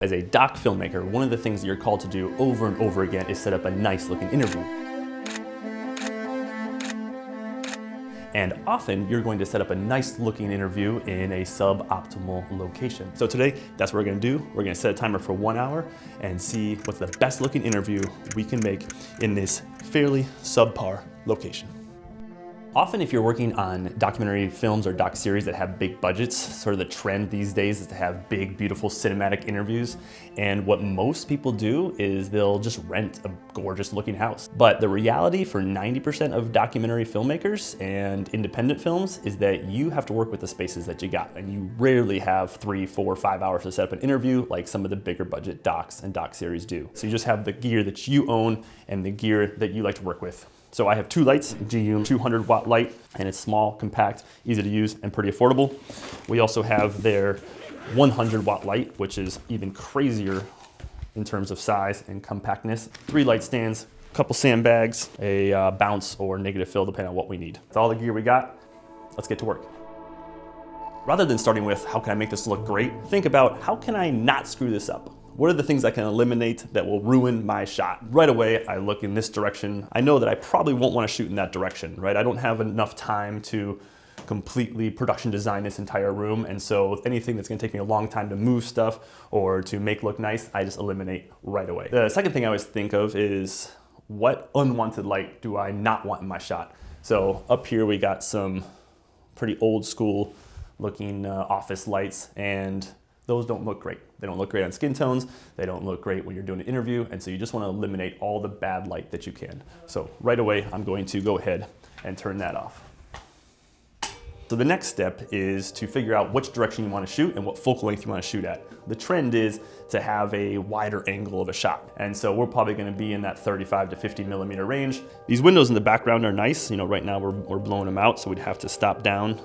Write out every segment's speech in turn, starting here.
As a doc filmmaker, one of the things that you're called to do over and over again is set up a nice looking interview. And often you're going to set up a nice looking interview in a suboptimal location. So today, that's what we're gonna do. We're gonna set a timer for 1 hour and see what's the best looking interview we can make in this fairly subpar location. Often if you're working on documentary films or doc series that have big budgets, sort of the trend these days is to have big, beautiful cinematic interviews. And what most people do is they'll just rent a gorgeous looking house. But the reality for 90% of documentary filmmakers and independent films is that you have to work with the spaces that you got. And you rarely have 3, 4, 5 hours to set up an interview like some of the bigger budget docs and doc series do. So you just have the gear that you own and the gear that you like to work with. So I have 2 lights, GU 200 watt light, and it's small, compact, easy to use, and pretty affordable. We also have their 100 watt light, which is even crazier in terms of size and compactness. 3 light stands, a couple sandbags, a bounce or negative fill, depending on what we need. That's all the gear we got. Let's get to work. Rather than starting with, how can I make this look great? Think about, how can I not screw this up? What are the things I can eliminate that will ruin my shot? Right away, I look in this direction. I know that I probably won't want to shoot in that direction, right? I don't have enough time to completely production design this entire room. And so anything that's gonna take me a long time to move stuff or to make look nice, I just eliminate right away. The second thing I always think of is, what unwanted light do I not want in my shot? So up here, we got some pretty old school looking office lights, and those don't look great. They don't look great on skin tones. They don't look great when you're doing an interview. And so you just want to eliminate all the bad light that you can. So right away, I'm going to go ahead and turn that off. So the next step is to figure out which direction you want to shoot and what focal length you want to shoot at. The trend is to have a wider angle of a shot. And so we're probably going to be in that 35 to 50 millimeter range. These windows in the background are nice. You know, right now we're blowing them out, so we'd have to stop down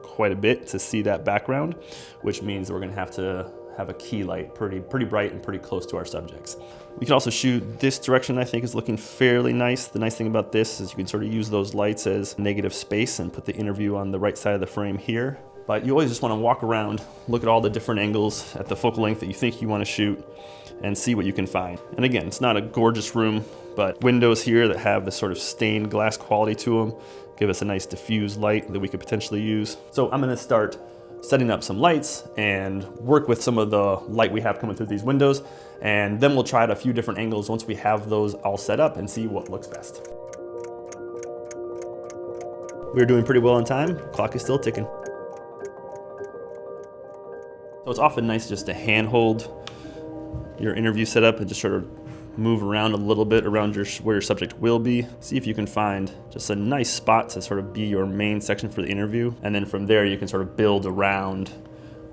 quite a bit to see that background, which means we're gonna have to have a key light pretty bright and pretty close to our subjects. We can also shoot this direction. I think is looking fairly nice. The nice thing about this is you can sort of use those lights as negative space and put the interview on the right side of the frame here. But you always just want to walk around, look at all the different angles at the focal length that you think you want to shoot, and see what you can find. And again, it's not a gorgeous room, but windows here that have this sort of stained glass quality to them give us a nice diffused light that we could potentially use. So I'm going to start setting up some lights and work with some of the light we have coming through these windows, and then we'll try out a few different angles once we have those all set up and see what looks best. We're doing pretty well on time. Clock is still ticking. So it's often nice just to handhold your interview setup and just sort of move around a little bit around where your subject will be. See if you can find just a nice spot to sort of be your main section for the interview. And then from there, you can sort of build around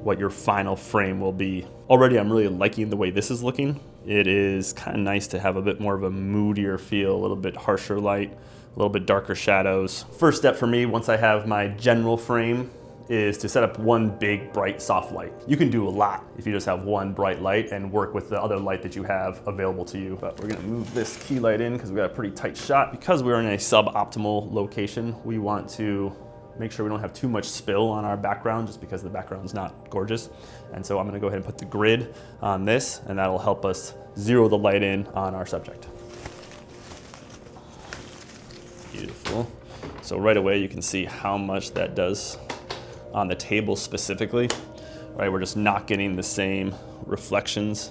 what your final frame will be. Already, I'm really liking the way this is looking. It is kind of nice to have a bit more of a moodier feel, a little bit harsher light, a little bit darker shadows. First step for me, once I have my general frame, is to set up one big, bright, soft light. You can do a lot if you just have one bright light and work with the other light that you have available to you. But we're gonna move this key light in because we got a pretty tight shot. Because we're in a suboptimal location, we want to make sure we don't have too much spill on our background just because the background's not gorgeous. And so I'm gonna go ahead and put the grid on this, and that'll help us zero the light in on our subject. Beautiful. So right away you can see how much that does on the table specifically, right? We're just not getting the same reflections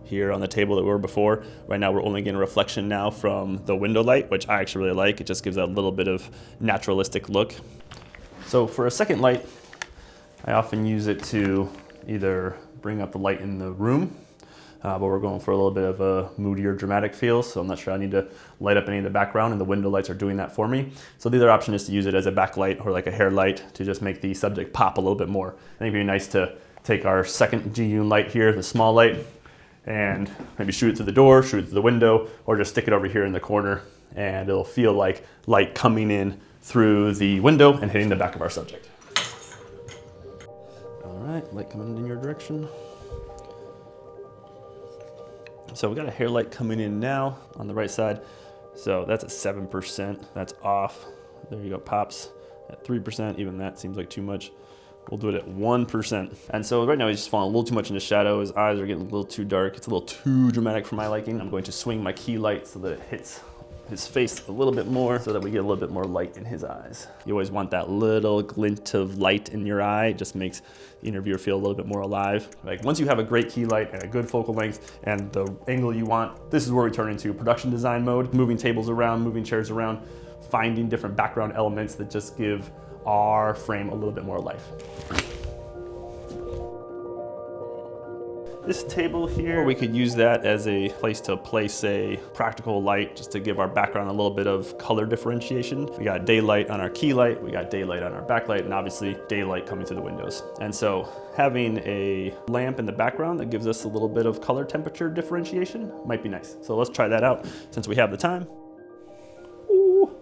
here on the table that we were before. Right now we're only getting a reflection now from the window light, which I actually really like. It just gives that little bit of naturalistic look. So for a second light, I often use it to either bring up the light in the room, but we're going for a little bit of a moodier, dramatic feel, so I'm not sure I need to light up any of the background, and the window lights are doing that for me. So the other option is to use it as a backlight or like a hair light to just make the subject pop a little bit more. I think it'd be nice to take our second GU light here, the small light, and maybe shoot it through the door, shoot it through the window, or just stick it over here in the corner, and it'll feel like light coming in through the window and hitting the back of our subject. All right, light coming in your direction. So we got a hair light coming in now on the right side. So that's at 7%, that's off. There you go, pops at 3%, even that seems like too much. We'll do it at 1%. And so right now he's just falling a little too much into shadow. His eyes are getting a little too dark. It's a little too dramatic for my liking. I'm going to swing my key light so that it hits his face a little bit more so that we get a little bit more light in his eyes. You always want that little glint of light in your eye. It just makes the interviewer feel a little bit more alive. Like once you have a great key light and a good focal length and the angle you want, this is where we turn into production design mode, moving tables around, moving chairs around, finding different background elements that just give our frame a little bit more life. This table here, we could use that as a place to place a practical light just to give our background a little bit of color differentiation. We got daylight on our key light, we got daylight on our backlight, and obviously daylight coming through the windows. And so having a lamp in the background that gives us a little bit of color temperature differentiation might be nice. So let's try that out since we have the time. Ooh.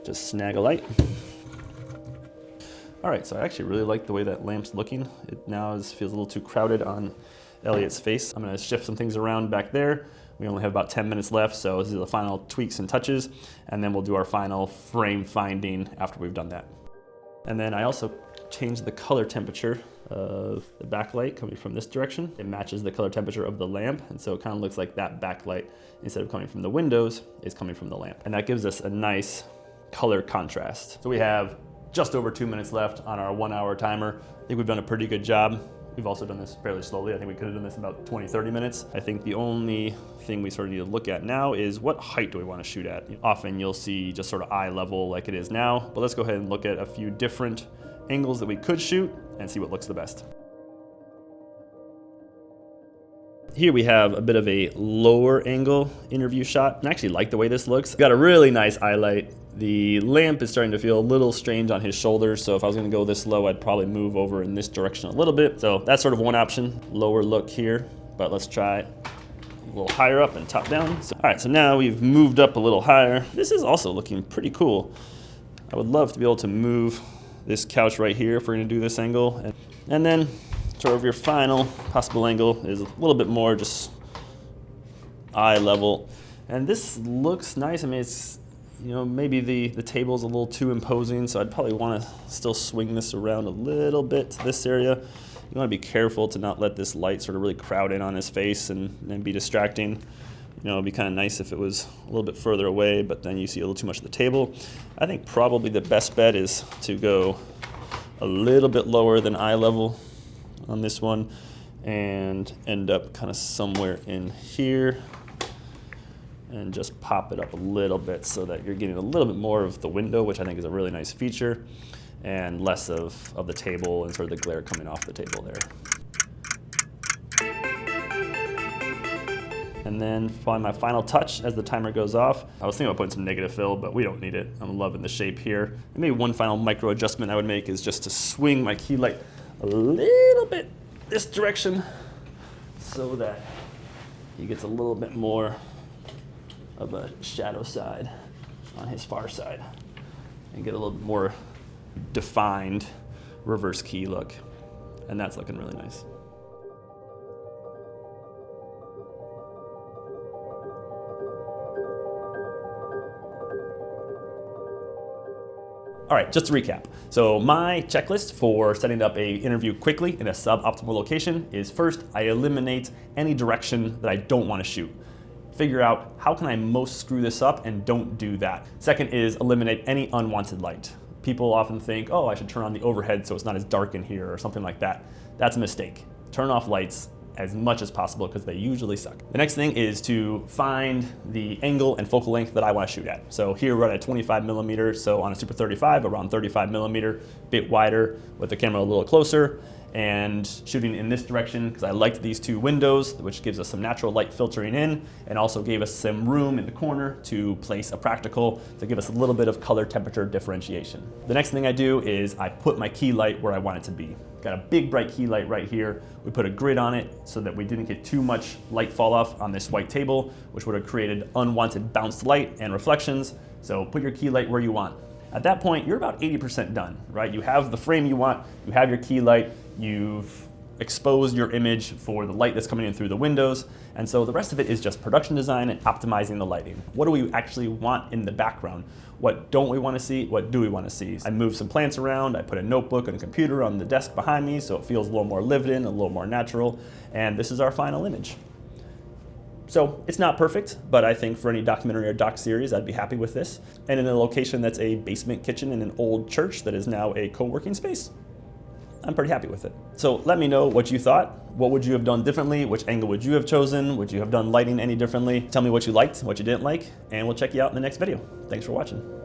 Just snag a light. All right, so I actually really like the way that lamp's looking. It now feels a little too crowded on Elliot's face. I'm gonna shift some things around back there. We only have about 10 minutes left, so this is the final tweaks and touches, and then we'll do our final frame finding after we've done that. And then I also changed the color temperature of the backlight coming from this direction. It matches the color temperature of the lamp, and so it kind of looks like that backlight, instead of coming from the windows, is coming from the lamp. And that gives us a nice color contrast. So we have just over 2 minutes left on our 1 hour timer. I think we've done a pretty good job. We've also done this fairly slowly. I think we could have done this in about 20, 30 minutes. I think the only thing we sort of need to look at now is what height do we want to shoot at? Often you'll see just sort of eye level like it is now, but let's go ahead and look at a few different angles that we could shoot and see what looks the best. Here we have a bit of a lower angle interview shot. I actually like the way this looks. Got a really nice eye light. The lamp is starting to feel a little strange on his shoulders, so if I was gonna go this low, I'd probably move over in this direction a little bit. So that's sort of one option, lower look here, but let's try a little higher up and top down. So, all right, so now we've moved up a little higher. This is also looking pretty cool. I would love to be able to move this couch right here if we're gonna do this angle. And then sort of your final possible angle is a little bit more just eye level. And this looks nice. I mean, it's, you know, maybe the table's a little too imposing, so I'd probably want to still swing this around a little bit to this area. You want to be careful to not let this light sort of really crowd in on his face and be distracting. You know, it'd be kind of nice if it was a little bit further away, but then you see a little too much of the table. I think probably the best bet is to go a little bit lower than eye level on this one and end up kind of somewhere in here and just pop it up a little bit so that you're getting a little bit more of the window, which I think is a really nice feature, and less of the table and sort of the glare coming off the table there. And then probably my final touch as the timer goes off. I was thinking about putting some negative fill, but we don't need it. I'm loving the shape here. And maybe one final micro adjustment I would make is just to swing my key light a little bit this direction so that he gets a little bit more of a shadow side on his far side and get a little bit more defined reverse key look. And that's looking really nice. All right, just to recap. So my checklist for setting up a interview quickly in a suboptimal location is first, I eliminate any direction that I don't want to shoot. Figure out how can I most screw this up and don't do that. Second is eliminate any unwanted light. People often think, oh, I should turn on the overhead so it's not as dark in here or something like that. That's a mistake. Turn off lights as much as possible because they usually suck. The next thing is to find the angle and focal length that I want to shoot at. So here we're at a 25 millimeter, so on a Super 35, around 35 millimeter, bit wider with the camera a little closer, and shooting in this direction because I liked these two windows, which gives us some natural light filtering in and also gave us some room in the corner to place a practical to give us a little bit of color temperature differentiation. The next thing I do is I put my key light where I want it to be. Got a big bright key light right here. We put a grid on it so that we didn't get too much light fall off on this white table, which would have created unwanted bounced light and reflections. So put your key light where you want. At that point, you're about 80% done, right? You have the frame you want, you have your key light, you've expose your image for the light that's coming in through the windows. And so the rest of it is just production design and optimizing the lighting. What do we actually want in the background? What don't we want to see? What do we want to see? I moved some plants around. I put a notebook and a computer on the desk behind me so it feels a little more lived in, a little more natural. And this is our final image. So it's not perfect, but I think for any documentary or doc series, I'd be happy with this. And in a location that's a basement kitchen in an old church that is now a co-working space, I'm pretty happy with it. So let me know what you thought. What would you have done differently? Which angle would you have chosen? Would you have done lighting any differently? Tell me what you liked, what you didn't like, and we'll check you out in the next video. Thanks for watching.